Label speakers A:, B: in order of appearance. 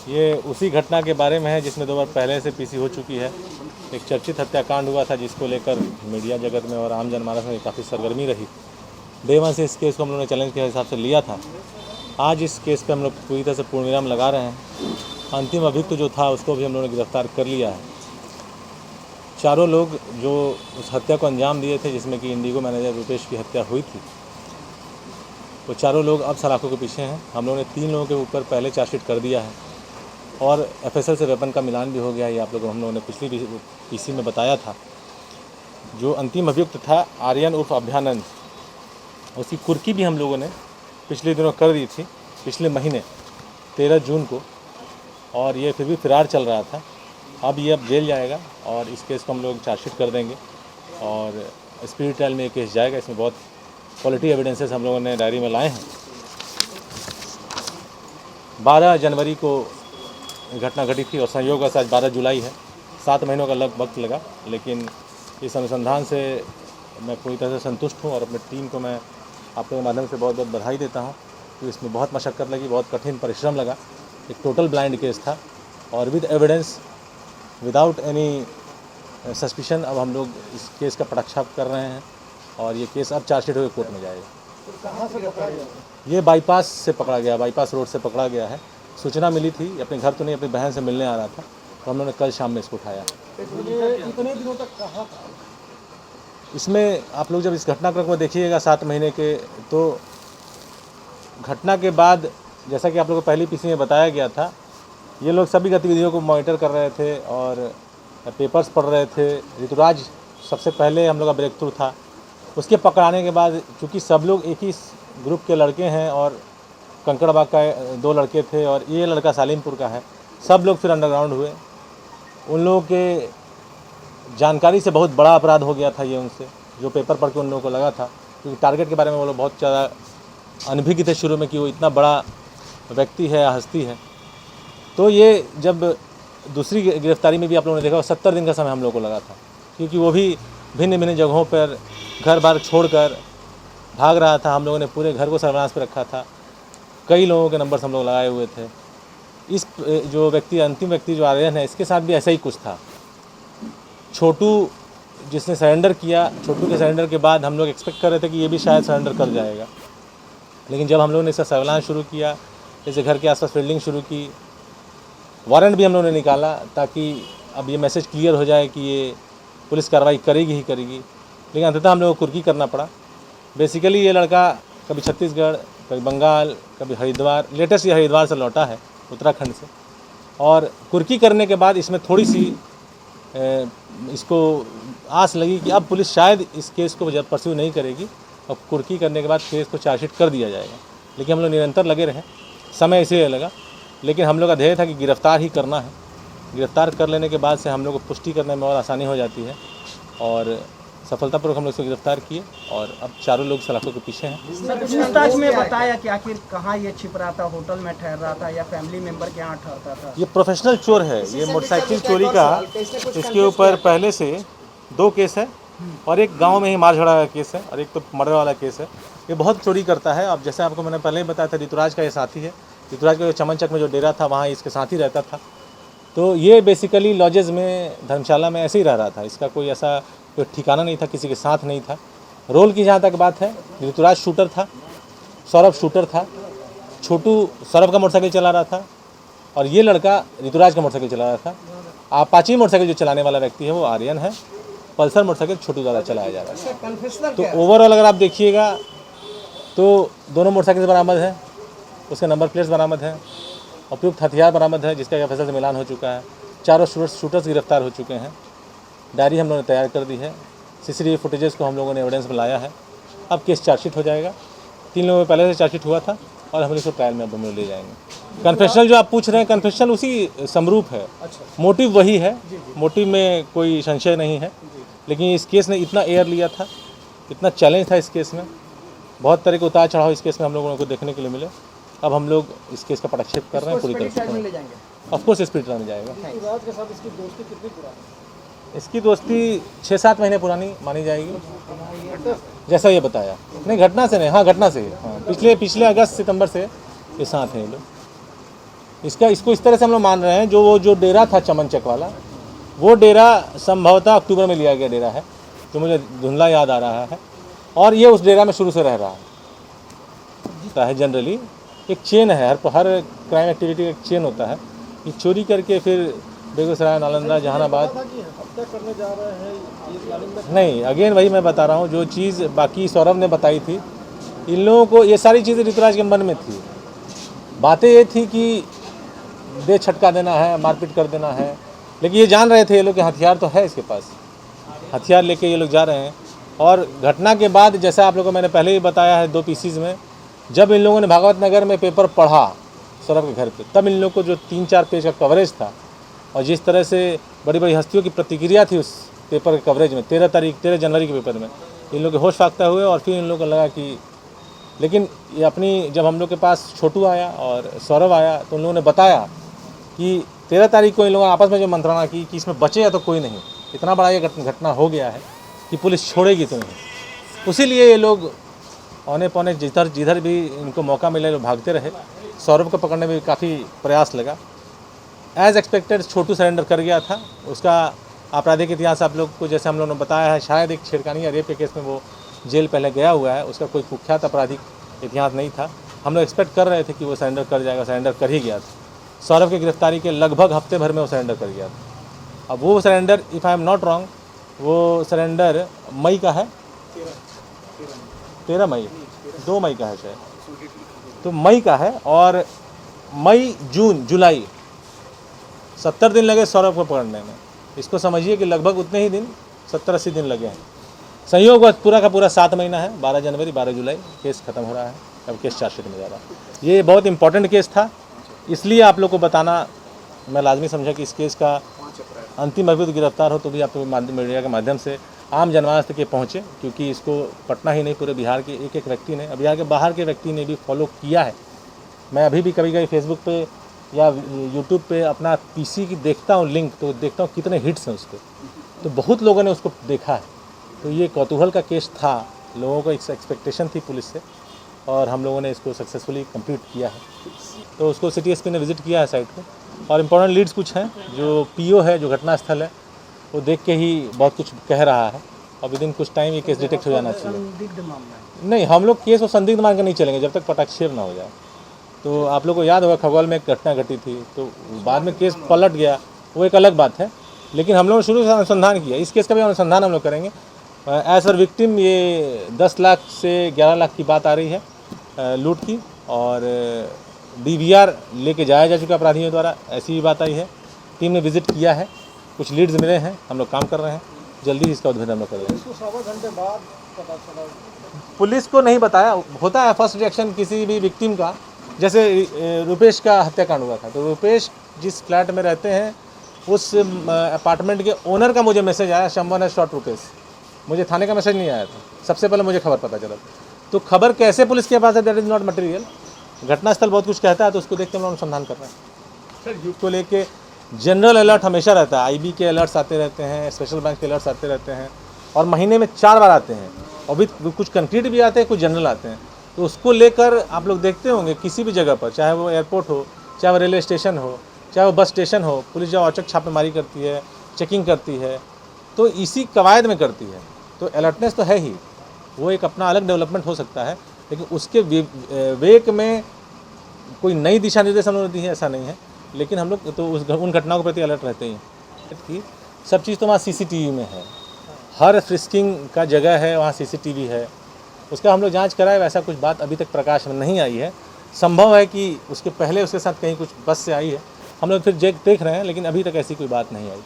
A: ये उसी घटना के बारे में है जिसमें 2 बार पहले से पीसी हो चुकी है। एक चर्चित हत्याकांड हुआ था जिसको लेकर मीडिया जगत में और आम जनमानस में काफ़ी सरगर्मी रही। डे वन से इस केस को हम लोगों ने चैलेंज के हिसाब से लिया था। आज इस केस पे हम लोग पूरी तरह से पूर्णविराम लगा रहे हैं। अंतिम अभियुक्त जो था उसको भी हम लोगों ने गिरफ्तार कर लिया है। चारों लोग जो उस हत्या को अंजाम दिए थे, जिसमें कि इंडिगो मैनेजर रुपेश की हत्या हुई थी, वो चारों लोग अब सलाखों के पीछे हैं। हम लोगों ने 3 लोगों के ऊपर पहले चार्जशीट कर दिया है और एफएसएल से वेपन का मिलान भी हो गया है। ये आप लोगों को हम लोगों ने पिछली पीसी में बताया था। जो अंतिम अभियुक्त था आर्यन उर्फ अभ्यानंद, उसकी कुर्की भी हम लोगों ने पिछले दिनों कर दी थी, पिछले महीने 13 जून को, और ये फिर भी फरार चल रहा था। अब जेल जाएगा और इस केस को हम लोग चार्जशीट कर देंगे और स्पीड ट्रायल में ये केस जाएगा। इसमें बहुत क्वालिटी एविडेंसेस हम लोगों ने डायरी में लाए हैं। 12 जनवरी को घटना घटी थी और संयोग से आज 12 जुलाई है। 7 महीनों का वक्त लगा, लेकिन इस अनुसंधान से मैं पूरी तरह से संतुष्ट हूँ और अपनी टीम को मैं आप लोगों के माध्यम से बहुत बहुत बधाई देता हूँ कि इसमें बहुत मशक्क़त लगी, बहुत कठिन परिश्रम लगा। एक टोटल ब्लाइंड केस था और with evidence, without any suspicion अब हम लोग इस केस का पटाक्षेप कर रहे हैं और ये केस अब चार्जशीट होकर कोर्ट में जाएगा।
B: कहाँ से पकड़ा गया?
A: ये बाईपास से पकड़ा गया, बाईपास रोड से पकड़ा गया है। सूचना मिली थी, अपने घर तो नहीं, अपनी बहन से मिलने आ रहा था, तो हम लोगों ने कल शाम में इसको उठाया।
B: इतने दिनों तक कहाँ था?
A: इसमें आप लोग जब इस घटनाक्रम को देखिएगा 7 महीने के, तो घटना के बाद जैसा कि आप लोगों को पहली पीसी में बताया गया था, ये लोग सभी गतिविधियों को मॉनिटर कर रहे थे और पेपर्स पढ़ रहे थे। ऋतुराज सबसे पहले हम लोग का ब्रेक थ्रू था। उसके पकड़ाने के बाद चूँकि सब लोग एक ही ग्रुप के लड़के हैं और कंकड़बाग का 2 लड़के थे और ये लड़का सालिमपुर का है, सब लोग फिर अंडरग्राउंड हुए। उन लोगों के जानकारी से बहुत बड़ा अपराध हो गया था ये उनसे, जो पेपर पढ़ के उन लोगों को लगा था, क्योंकि टारगेट के बारे में वो लोग बहुत ज़्यादा अनभिज्ञ थे शुरू में कि वो इतना बड़ा व्यक्ति है या हस्ती है। तो ये जब दूसरी गिरफ्तारी में भी आप लोगों ने देखा 70 दिन का समय हम लोग को लगा था, क्योंकि वो भी भिन्न भिन्न जगहों पर घर बार छोड़कर भाग रहा था। हम लोगों ने पूरे घर को सर्विलांस पर रखा था, कई लोगों के नंबर्स हम लोग लगाए हुए थे। इस जो व्यक्ति, अंतिम व्यक्ति जो आर्यन है, इसके साथ भी ऐसा ही कुछ था। छोटू जिसने सरेंडर किया, छोटू के सरेंडर के बाद हम लोग एक्सपेक्ट कर रहे थे कि ये भी शायद सरेंडर कर जाएगा, लेकिन जब हम लोगों ने इसका सर्विलांस शुरू किया, जैसे घर के आसपास फील्डिंग शुरू की, वारंट भी हम लोगों ने निकाला ताकि अब ये मैसेज क्लियर हो जाए कि ये पुलिस कार्रवाई करेगी ही करेगी, लेकिन अंततः हम लोगों को कुर्की करना पड़ा। बेसिकली ये लड़का कभी छत्तीसगढ़, कभी बंगाल, कभी हरिद्वार, लेटेस्ट ये हरिद्वार से लौटा है, उत्तराखंड से, और कुर्की करने के बाद इसमें थोड़ी सी इसको आस लगी कि अब पुलिस शायद इस केस को जब परस्यू नहीं करेगी और कुर्की करने के बाद केस को चार्जशीट कर दिया जाएगा। लेकिन हम लोग निरंतर लगे रहे, समय इसलिए लगा, लेकिन हम लोग का ध्येय था कि गिरफ्तार ही करना है। गिरफ्तार कर लेने के बाद से हम लोग को पुष्टि करने में और आसानी हो जाती है और सफलतापूर्वक हम लोग इसको गिरफ्तार किए और अब चारों लोग सलाखों के पीछे हैं।
B: पूछताछ में बताया कि आखिर कहाँ ये छिप रहा था, होटल में ठहर रहा था या फैमिली मेंबर के यहाँ ठहरता था?
A: ये प्रोफेशनल चोर है, ये मोटरसाइकिल चोरी का इसके ऊपर पहले से 2 केस है और एक गांव में ही मार झगड़ा का केस है और एक तो मर्डर वाला केस है। ये बहुत चोरी करता है। अब जैसे आपको मैंने पहले ही बताया था, ऋतुराज का ये साथी है। ऋतुराज का जो चमनचक में जो डेरा था वहाँ इसके साथ ही रहता था। तो ये बेसिकली लॉजेज में, धर्मशाला में ऐसे ही रह रहा था। इसका कोई ऐसा कोई ठिकाना नहीं था, किसी के साथ नहीं था। रोल की जहाँ तक बात है, ऋतुराज शूटर था, सौरभ शूटर था, छोटू सौरभ का मोटरसाइकिल चला रहा था और ये लड़का ऋतुराज का मोटरसाइकिल चला रहा था। अपाची मोटरसाइकिल जो चलाने वाला व्यक्ति है वो आर्यन है, पल्सर मोटरसाइकिल छोटू द्वारा चलाया जा रहा है। तो ओवरऑल अगर आप देखिएगा तो दोनों मोटरसाइकिल बरामद है, उसके नंबर प्लेट्स बरामद हैं, उपयुक्त हथियार बरामद है जिसका एफएसएल से मिलान हो चुका है। चारों शूटर्स गिरफ्तार हो चुके हैं। डायरी हम लोगों ने तैयार कर दी है, सीसीटीवी फुटेजेस को हम लोगों ने एविडेंस में लाया है। अब केस चार्जशीट हो जाएगा। 3 लोगों में पहले से चार्जशीट हुआ था और हम इसको ट्रायल में अब हम लोग ले जाएंगे। कन्फेशनल जो आप पूछ रहे हैं, कन्फेशनल उसी समरूप है। मोटिव वही है, मोटिव में कोई संशय नहीं है, लेकिन इस केस ने इतना एयर लिया था, इतना चैलेंज था इस केस में, बहुत तरह के उतार चढ़ाव इस केस में हम लोगों को देखने के लिए मिले। अब हम लोग इस केस का पटाक्षेप कर रहे हैं पूरी तरह से। ऑफकोर्स स्पीड ट्रायल में जाएगा।
B: ऋतुराज के साथ इसकी दोस्ती कितनी पुरानी?
A: इसकी दोस्ती 6-7 महीने पुरानी मानी जाएगी, जैसा ये बताया। नहीं, घटना से नहीं, हाँ घटना से, हाँ पिछले अगस्त सितंबर से ये साथ हैं ये लोग। इसको इस तरह से हम लोग मान रहे हैं, जो डेरा था चमनचक वाला, वो डेरा संभवतः अक्टूबर में लिया गया डेरा है, जो मुझे धुंधला याद आ रहा है, और ये उस डेरा में शुरू से रह रहा है। जनरली एक चेन है, हर क्राइम एक्टिविटी का एक चेन होता है। ये चोरी करके फिर बेगूसराय, नालंदा, जहानाबाद नहीं, अगेन वही मैं बता रहा हूँ, जो चीज़ बाकी सौरभ ने बताई थी, इन लोगों को ये सारी चीज़ें ऋतुराज के मन में थी। बातें ये थी कि दे छटका देना है, मारपीट कर देना है, लेकिन ये जान रहे थे ये लोग कि हथियार तो है इसके पास, हथियार लेके ये लोग जा रहे हैं। और घटना के बाद, जैसा आप लोगों को मैंने पहले ही बताया है 2 पीसीज में, जब इन लोगों ने भागवत नगर में पेपर पढ़ा सौरभ के घर पे, तब इन लोग को जो 3-4 पेज का कवरेज था और जिस तरह से बड़ी बड़ी हस्तियों की प्रतिक्रिया थी उस पेपर के कवरेज में, 13 जनवरी के पेपर में, इन लोग के होश फाख्ता हुए। और फिर इन लोगों को लगा कि, लेकिन ये अपनी, जब हम लोग के पास छोटू आया और सौरभ आया तो उन लोगों ने बताया कि 13 तारीख को इन लोगों ने आपस में जो मंत्रणा की कि इसमें बचे या तो कोई नहीं, इतना बड़ा ये घटना हो गया है कि पुलिस छोड़ेगी तो नहीं। उसीलिए ये लोग औने पौने जिधर भी इनको मौका मिले लोग भागते रहे। सौरभ को पकड़ने में काफ़ी प्रयास लगा। एज एक्सपेक्टेड छोटू सरेंडर कर गया था। उसका आपराधिक इतिहास आप लोग को जैसे हम लोगों ने बताया है, शायद एक छेड़खानी या रेप के केस में वो जेल पहले गया हुआ है, उसका कोई कुख्यात आपराधिक इतिहास नहीं था। हम लोग एक्सपेक्ट कर रहे थे कि वो सरेंडर कर जाएगा, सरेंडर कर ही गया था। सौरभ की गिरफ्तारी के लगभग हफ्ते भर में वो सरेंडर कर गया था। अब वो surrender, if I am not wrong, वो सरेंडर मई का है, 13 मई, 2 मई का है शायद, तो मई का है। और मई, जून, जुलाई 70 दिन लगे सौरभ को पकड़ने में। इसको समझिए कि लगभग उतने ही दिन, 70-80 दिन लगे हैं। संयोग पूरा का पूरा 7 महीना है, 12 जनवरी 12 जुलाई केस खत्म हो रहा है। अब केस चार्जशीट में जा रहा है। ये बहुत इंपॉर्टेंट केस था, इसलिए आप लोग को बताना मैं लाजमी समझा कि इस केस का अंतिम अभियुक्त गिरफ्तार हो तो भी आप मीडिया के माध्यम से आम जनमानस तक ये पहुँचे, क्योंकि इसको पटना ही नहीं पूरे बिहार के एक व्यक्ति ने, बिहार के बाहर के व्यक्ति ने भी फॉलो किया है। मैं अभी भी कभी कभी फेसबुक पे या यूट्यूब पे अपना पीसी की देखता हूँ लिंक, तो देखता हूँ कितने हिट्स हैं उसके, तो बहुत लोगों ने उसको देखा है। तो ये कौतूहल का केस था, लोगों को एक एक्सपेक्टेशन थी पुलिस से, और हम लोगों ने इसको सक्सेसफुली कंप्लीट किया है। तो उसको सिटी एसपी ने विजिट किया है साइट पे, और इम्पोर्टेंट लीड्स कुछ हैं। जो पीओ है, जो घटनास्थल है, वो देख के ही बहुत कुछ कह रहा है, और विदिन कुछ टाइम ये केस डिटेक्ट हो जाना चाहिए। नहीं, हम लोग केस और संदिग्ध मान के नहीं चलेंगे जब तक पटाक्षेप ना हो जाए। तो आप लोग को याद होगा खगौल में एक घटना घटी थी, तो बाद में केस पलट गया, वो एक अलग बात है। लेकिन हम लोगों ने शुरू से अनुसंधान किया, इस केस का भी अनुसंधान हम लोग करेंगे। एज पर विक्टिम ये 10 लाख से 11 लाख की बात आ रही है लूट की, और DVR लेके जाया जा चुका अपराधियों द्वारा, ऐसी भी बात आई है। टीम ने विजिट किया है, कुछ लीड्स मिले हैं, हम लोग काम कर रहे हैं, जल्दी इसका उद्भेदन हम लोग कर लेंगे।
B: 7 घंटे बाद पता चला,
A: पुलिस को नहीं बताया। होता है फर्स्ट रिएक्शन किसी भी विक्टिम का, जैसे रुपेश का हत्याकांड हुआ था, तो रुपेश जिस फ्लैट में रहते हैं उस अपार्टमेंट के ओनर का मुझे मैसेज आया, समवन हैज शॉट रुपेश। मुझे थाने का मैसेज नहीं आया था, सबसे पहले मुझे खबर पता चला। तो खबर कैसे पुलिस के पास है, दैट इज़ नॉट मटेरियल। घटनास्थल बहुत कुछ कहता है, तो उसको देख के हम लोग अनुसंधान कर रहे हैं। सर, युद्ध को लेके जनरल अलर्ट हमेशा रहता है, IB के अलर्ट्स आते रहते हैं, स्पेशल ब्रांच के अलर्ट्स आते रहते हैं, और महीने में 4 बार आते हैं, और भी कुछ कंक्रीट भी आते हैं, कुछ जनरल आते हैं। तो उसको लेकर आप लोग देखते होंगे किसी भी जगह पर, चाहे वो एयरपोर्ट हो, चाहे वो रेलवे स्टेशन हो, चाहे वो बस स्टेशन हो, पुलिस जब औचक छापेमारी करती है, चेकिंग करती है, तो इसी कवायद में करती है। तो अलर्टनेस तो है ही, वो एक अपना अलग डेवलपमेंट हो सकता है, लेकिन उसके वेक में कोई नई दिशा निर्देश हमने दी है ऐसा नहीं है। लेकिन हम लोग तो उन घटनाओं के प्रति अलर्ट रहते ही हैं। सब चीज़ तो वहाँ CCTV में है, हर फ्रिस्किंग का जगह है वहाँ CCTV है, उसका हम लोग जांच कराए। वैसा कुछ बात अभी तक प्रकाश में नहीं आई है। संभव है कि उसके पहले उसके साथ कहीं कुछ बस से आई है, हम लोग फिर देख रहे हैं, लेकिन अभी तक ऐसी कोई बात नहीं आई।